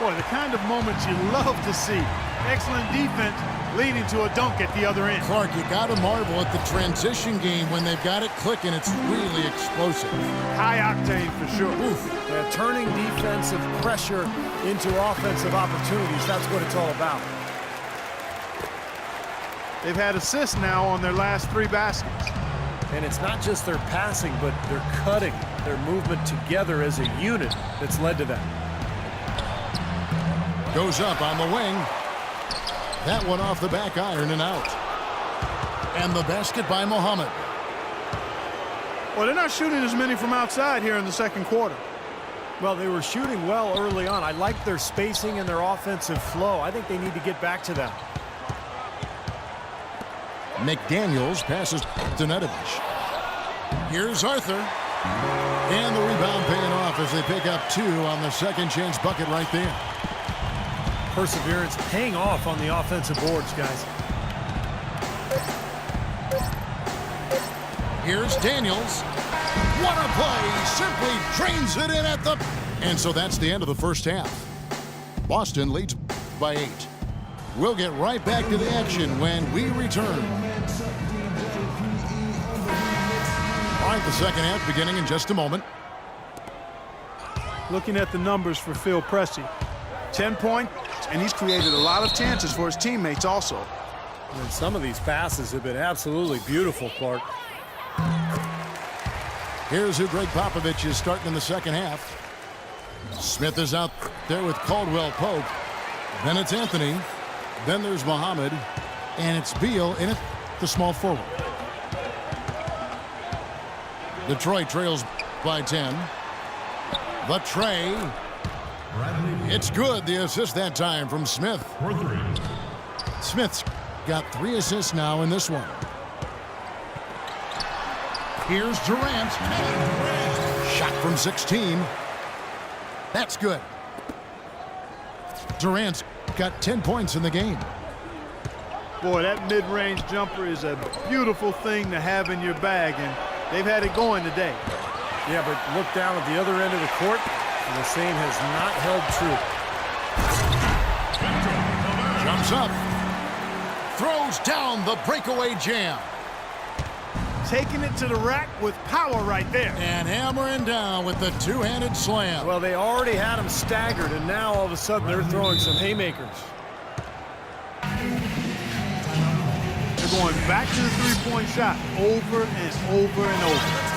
Boy, the kind of moments you love to see. Excellent defense leading to a dunk at the other end. Clark, you got to marvel at the transition game when they've got it clicking. It's really explosive. High octane for sure. Oof. Yeah, turning defensive pressure into offensive opportunities. That's what it's all about. They've had assists now on their last 3 baskets. And it's not just their passing, but their cutting, their movement together as a unit that's led to that. Goes up on the wing. That one off the back iron and out. And the basket by Muhammad. Well, they're not shooting as many from outside here in the second quarter. Well, they were shooting well early on. I like their spacing and their offensive flow. I think they need to get back to that. McDaniels passes to Nedovic. Here's Arthur. And the rebound paying off as they pick up 2 on the second chance bucket right there. Perseverance paying off on the offensive boards, guys. Here's Daniels. What a play! Simply drains it in at the... And so that's the end of the first half. Boston leads by 8. We'll get right back to the action when we return. All right, the second half beginning in just a moment. Looking at the numbers for Phil Pressey. 10 points, and he's created a lot of chances for his teammates also. And some of these passes have been absolutely beautiful, Clark. Here's who Greg Popovich is starting in the second half. Smith is out there with Caldwell Pope. Then it's Anthony. Then there's Muhammad. And it's Beal in it, the small forward. Detroit trails by 10. The tray. It's good. The assist that time from Smith. Smith's got 3 assists now in this one. Here's Durant. Shot from 16. That's good. Durant's got 10 points in the game. Boy, that mid-range jumper is a beautiful thing to have in your bag, and they've had it going today. Yeah, but look down at the other end of the court, and the same has not held true. Jumps up. Throws down the breakaway jam. Taking it to the rack with power right there. And hammering down with the two-handed slam. Well, they already had him staggered, and now all of a sudden they're throwing some haymakers. They're going back to the three-point shot over and over and over.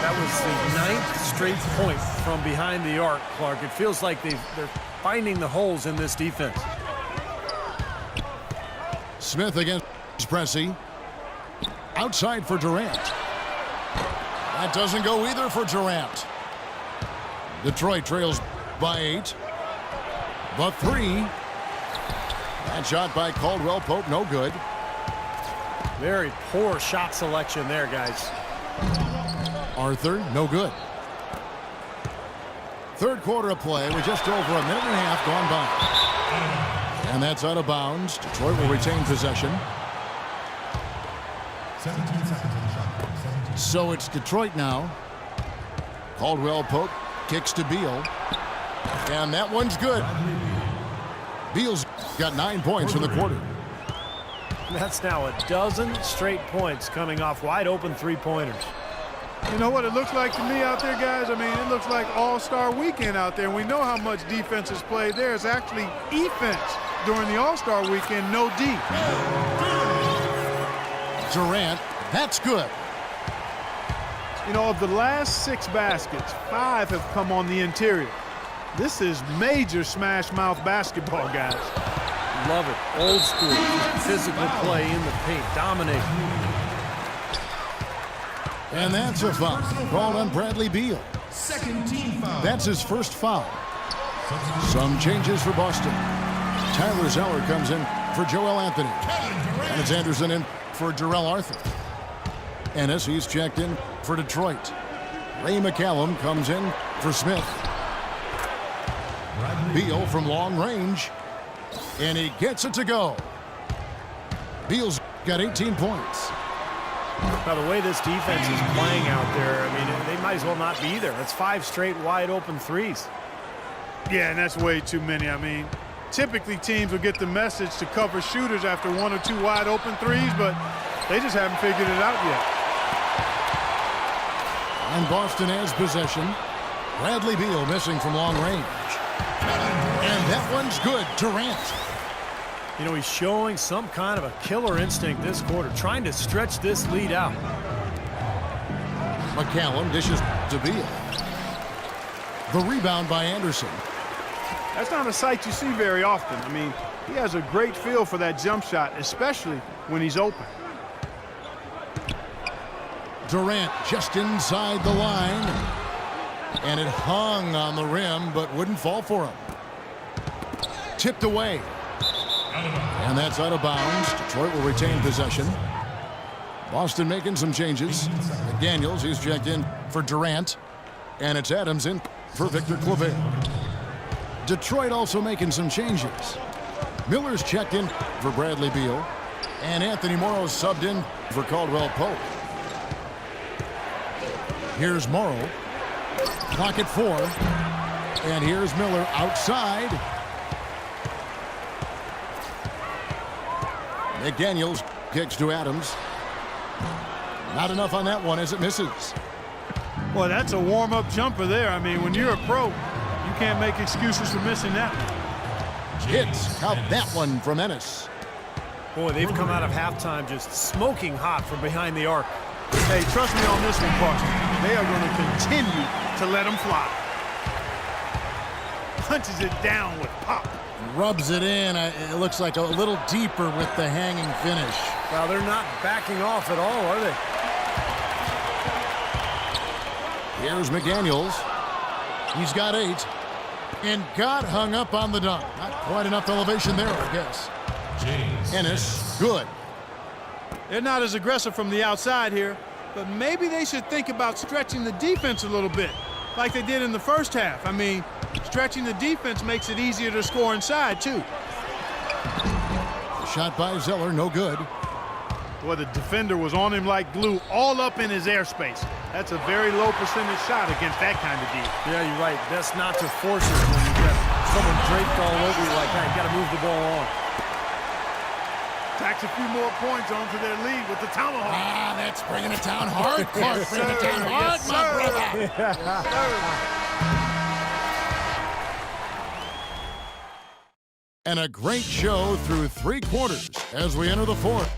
That was the 9th straight point from behind the arc, Clark. It feels like they're finding the holes in this defense. Smith against Pressey. Outside for Durant. That doesn't go either for Durant. Detroit trails by 8. The 3. That shot by Caldwell Pope, no good. Very poor shot selection there, guys. Arthur, no good. Third quarter of play with just over a minute and a half gone by. And that's out of bounds. Detroit will retain possession. 17 seconds on the shot. So it's Detroit now. Caldwell Pope kicks to Beal. And that one's good. Beal's got 9 points in the quarter. That's now a dozen straight points coming off wide open three-pointers. You know what it looks like to me out there, guys? I mean, it looks like All-Star Weekend out there. And we know how much defense is played there. It's actually defense during the All-Star Weekend, no D. Durant, that's good. You know, of the last 6 baskets, 5 have come on the interior. This is major smash mouth basketball, guys. Love it. Old school, physical play in the paint, dominating. And that's a foul called on Bradley Beal. Second team foul. That's his first foul. Some changes for Boston. Tyler Zeller comes in for Joel Anthony. And it's Anderson in for Jarrell Arthur. Ennis, he's checked in for Detroit. Ray McCallum comes in for Smith. Beal from long range. And he gets it to go. Beal's got 18 points. Now, the way this defense is playing out there, I mean, they might as well not be there. It's 5 straight wide open threes. Yeah, and that's way too many. I mean, typically teams will get the message to cover shooters after 1 or 2 wide open threes, but they just haven't figured it out yet. And Boston has possession. Bradley Beal missing from long range. And that one's good. Durant. You know, he's showing some kind of a killer instinct this quarter, trying to stretch this lead out. McCallum dishes to Beal. The rebound by Anderson. That's not a sight you see very often. I mean, he has a great feel for that jump shot, especially when he's open. Durant just inside the line. And it hung on the rim, but wouldn't fall for him. Tipped away. And that's out of bounds. Detroit will retain possession. Boston making some changes. McDaniels, he's checked in for Durant. And it's Adams in for Victor Claver. Detroit also making some changes. Miller's checked in for Bradley Beal. And Anthony Morrow subbed in for Caldwell Pope. Here's Morrow. Clock at 4. And here's Miller outside. McDaniels kicks to Adams. Not enough on that one as it misses. Boy, that's a warm-up jumper there. I mean, when you're a pro, you can't make excuses for missing that one. Hits. Count that one from Ennis. Boy, they've come out of halftime just smoking hot from behind the arc. Hey, trust me on this one, Carson. They are going to continue to let them fly. Punches it down with pop. Rubs it in. It looks like a little deeper with the hanging finish. Well, they're not backing off at all, are they? Here's McDaniels. He's got 8. And got hung up on the dunk. Not quite enough elevation there, I guess. Ennis, good. They're not as aggressive from the outside here, but maybe they should think about stretching the defense a little bit, like they did in the first half. I mean, stretching the defense makes it easier to score inside, too. Shot by Zeller, no good. Boy, the defender was on him like glue, all up in his airspace. That's a very low percentage shot against that kind of deal. Yeah, you're right. Best not to force it when you've got someone draped all over you like that. You got to move the ball on. Tacks a few more points onto their lead with the tomahawk. Ah, that's bringing it down hard. Clark, bring it down hard, Yes, my sir. brother. And a great show through 3 quarters as we enter the 4th.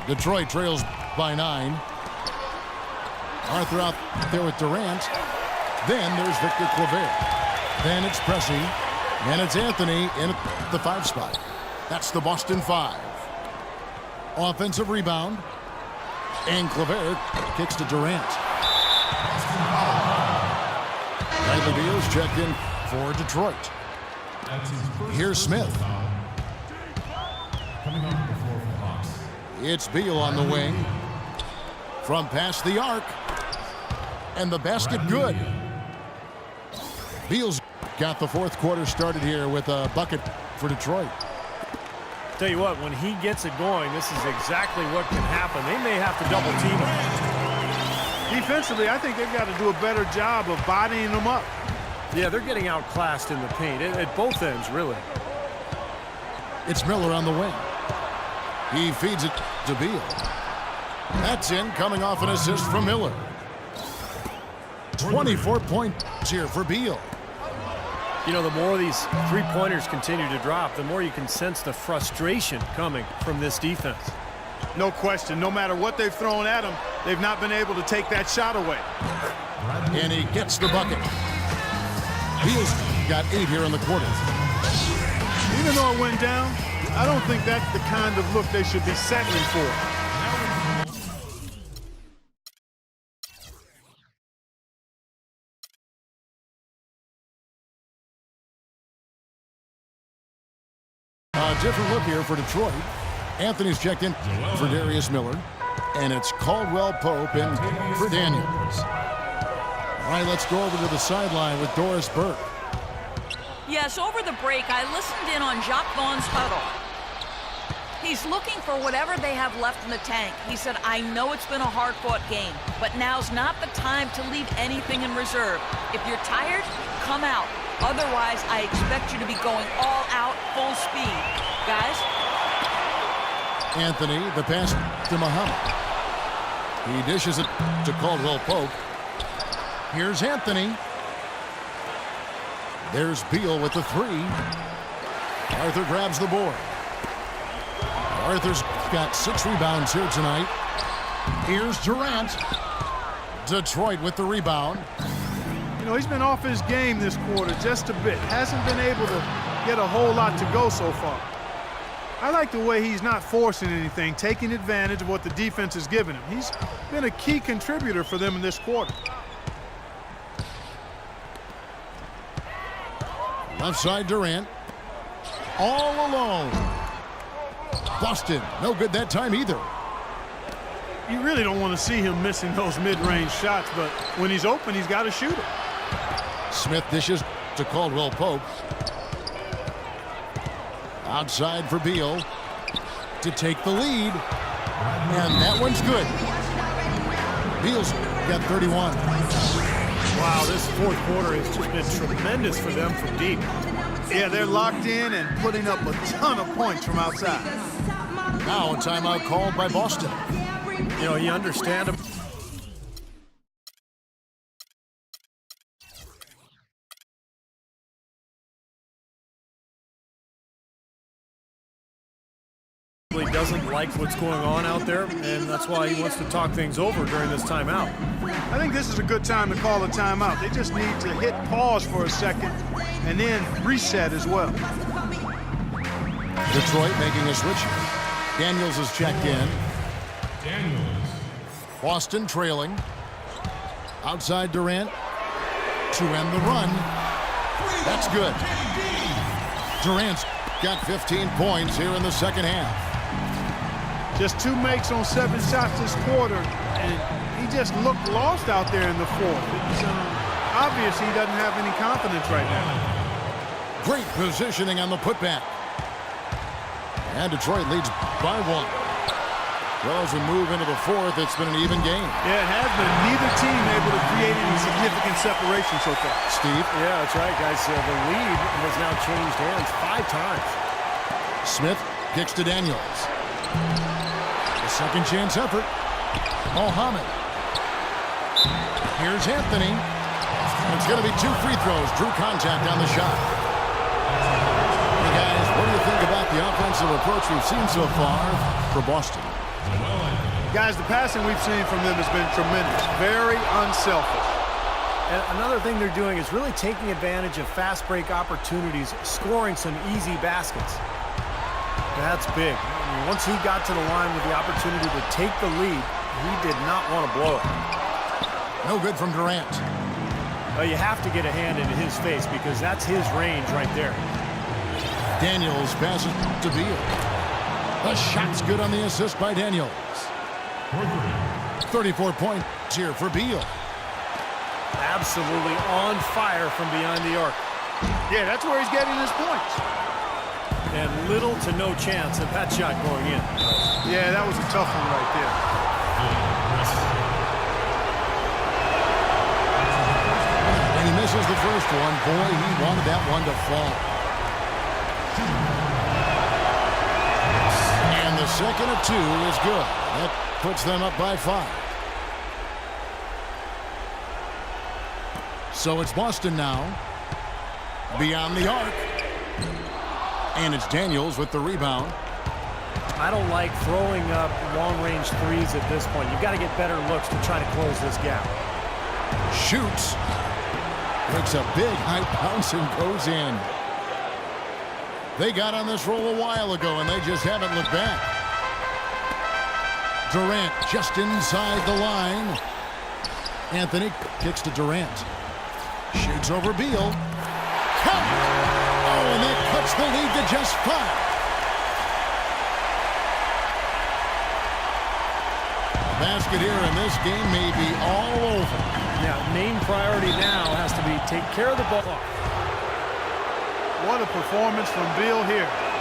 Detroit trails by 9. Arthur out there with Durant. Then there's Victor Claver. Then it's Pressey. And it's Anthony in the 5 spot. That's the Boston 5. Offensive rebound. And Claver kicks to Durant. Bradley Beal's checked in for Detroit. Here's Smith. Coming on the floor for the Hawks. It's Beal on the wing. From past the arc. And the basket good. Beal's got the 4th quarter started here with a bucket for Detroit. Tell you what, when he gets it going, this is exactly what can happen. They may have to double team him. Defensively, I think they've got to do a better job of bodying them up. Yeah, they're getting outclassed in the paint at both ends, really. It's Miller on the wing. He feeds it to Beal. That's in, coming off an assist from Miller. 24 points here for Beal. You know, the more these 3-pointers continue to drop, the more you can sense the frustration coming from this defense. No question. No matter what they've thrown at them, they've not been able to take that shot away. And he gets the bucket. Beal's got 8 here in the quarter. Even though it went down, I don't think that's the kind of look they should be settling for. A different look here for Detroit. Anthony's checked in for Darius Miller. And it's Caldwell Pope in for Daniels. All right, let's go over to the sideline with Doris Burke. Yes, over the break, I listened in on Jacques Vaughn's huddle. He's looking for whatever they have left in the tank. He said, I know it's been a hard-fought game, but now's not the time to leave anything in reserve. If you're tired, come out. Otherwise, I expect you to be going all out, full speed. Guys? Anthony, the pass to Muhammad. He dishes it to Caldwell Pope. Here's Anthony. There's Beal with the three. Arthur grabs the board. Arthur's got 6 rebounds here tonight. Here's Durant. Detroit with the rebound. You know, he's been off his game this quarter just a bit. Hasn't been able to get a whole lot to go so far. I like the way he's not forcing anything, taking advantage of what the defense is giving him. He's been a key contributor for them in this quarter. Left side Durant. All alone. Boston, no good that time either. You really don't want to see him missing those mid-range shots, but when he's open, he's got to shoot it. Smith dishes to Caldwell Pope. Outside for Beal to take the lead. And that one's good. Beal's got 31. Wow, this fourth quarter has just been tremendous for them from deep. Yeah, they're locked in and putting up a ton of points from outside. Now a timeout called by Boston. You know, you understand him. He doesn't like what's going on out there, and that's why he wants to talk things over during this timeout. I think this is a good time to call a timeout. They just need to hit pause for a second and then reset as well. Detroit making a switch. Daniels is checked in. Boston trailing. Outside Durant to end the run. That's good. Durant's got 15 points here in the second half. Just 2 makes on 7 shots this quarter, and he just looked lost out there in the fourth. It's obvious he doesn't have any confidence right now. Great positioning on the putback. And Detroit leads by 1. Well, as we move into the fourth, it's been an even game. Yeah, it has been. Neither team able to create any significant separation so far. Steve? Yeah, that's right, guys. The lead has now changed hands 5 times. Smith kicks to Daniels. A second chance effort. Mohammed. Here's Anthony. It's going to be 2 free throws. Drew contact on the shot. Hey guys, what do you think about the offensive approach we've seen so far for Boston? Guys, the passing we've seen from them has been tremendous. Very unselfish. And another thing they're doing is really taking advantage of fast break opportunities, scoring some easy baskets. That's big. I mean, once he got to the line with the opportunity to take the lead, he did not want to blow it. No good from Durant. Well, you have to get a hand into his face because that's his range right there. Daniels passes to Beal. The shot's good on the assist by Daniels. 34 points here for Beal. Absolutely on fire from behind the arc. Yeah, that's where he's getting his points. And little to no chance of that shot going in. Yeah, that was a tough one right there. And he misses the first one. Boy, he wanted that one to fall. And the second of 2 is good. That puts them up by 5. So it's Boston now. Beyond the arc. And it's Daniels with the rebound. I don't like throwing up long-range threes at this point. You've got to get better looks to try to close this gap. Shoots. Makes a big high bounce and goes in. They got on this roll a while ago, and they just haven't looked back. Durant just inside the line. Anthony kicks to Durant. Shoots over Beal. Oh, and that cuts the lead to just 5. The basket here in this game may be all over. Yeah, main priority now has to be take care of the ball. What a performance from Beal here.